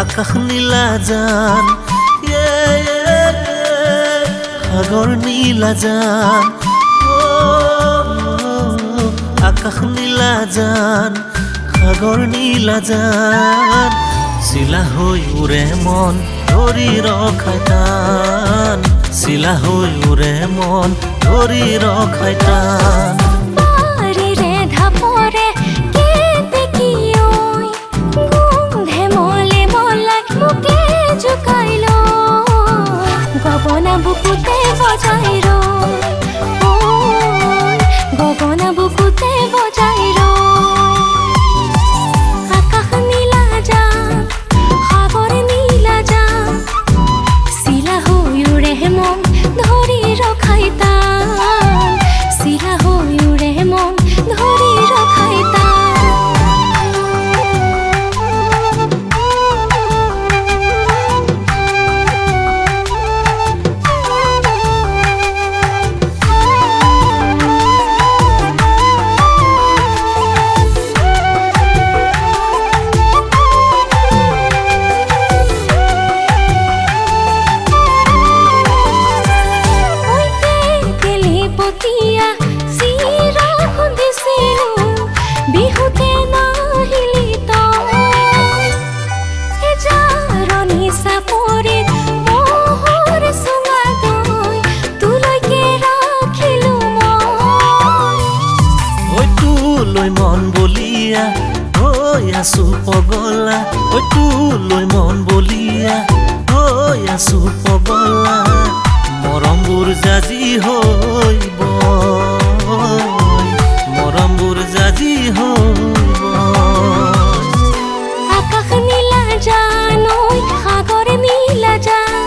আকাশ নীলা জান সাগৰ নীলা জান আকাশ নীলা জান সাগৰ নীলা জান চিলা হৈ উৰে মন ধৰি ৰখাই টান চিলা হৈ উৰে মন ধৰি ৰখাই টান গগনা বুকুতে বজাই ৰ গগনা বুকুতে বজাই ৰ আকাশ নীলা জান সাগৰ নীলা জান চিলা হৈ উৰে মন ধৰি ৰখাই টান চিলা হৈ উৰে মন ধৰি ৰখাই টান বিহুতে নাহিলি তৰণি চাপৰি মোহৰ চুঙা দৈ তোলৈকে ৰাখিলো মই তোলৈ মন বলিয়া হৈ আছো পগলা ঐ তোলৈ মন বলিয়া হৈ আছো পগলা মৰমবোৰ জাজি হৈব মৰমবোৰ জাজি হৈব আকাশ নীলা জান সাগৰ নীলা জান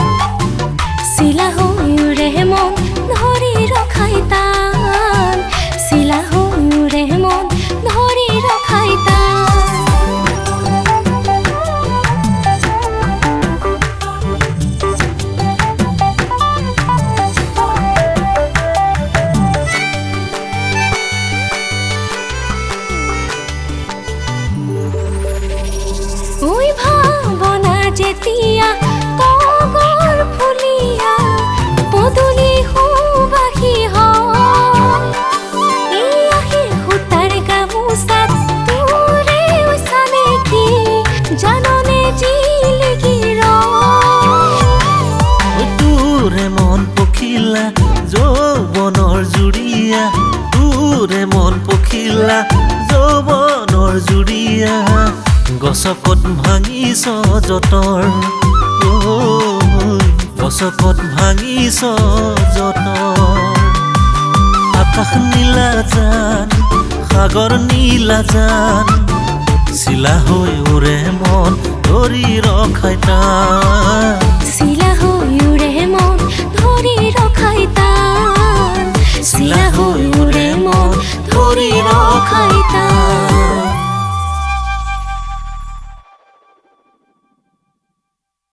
চিলা হৈ উৰে মন ধৰি ৰখাই টান চিলা হৈ উৰে মন ধৰি ৰখাই টান ওই ভাৱনা যেতিয়া তগৰ ফুলিয়া পদূলি সুবাসী হয় এই সূতাৰ গামোচাত তোৰে ওচা নেকি জাননে জিলিকি তোৰে মন পখিলা যৌৱনৰ জুৰিয়া তোৰে মন পখিলা যৌৱনৰ জুৰিয়া গছকত ভাঙিছ যতৰ গছকত ভাঙিছ যতৰ আকাশ নীলা জান সাগৰ নীলা জান চিলা হৈ উৰে মন ধৰি ৰখাই টান চিলা হৈ উৰে মন ধৰি ৰখাই টান চিলা হৈ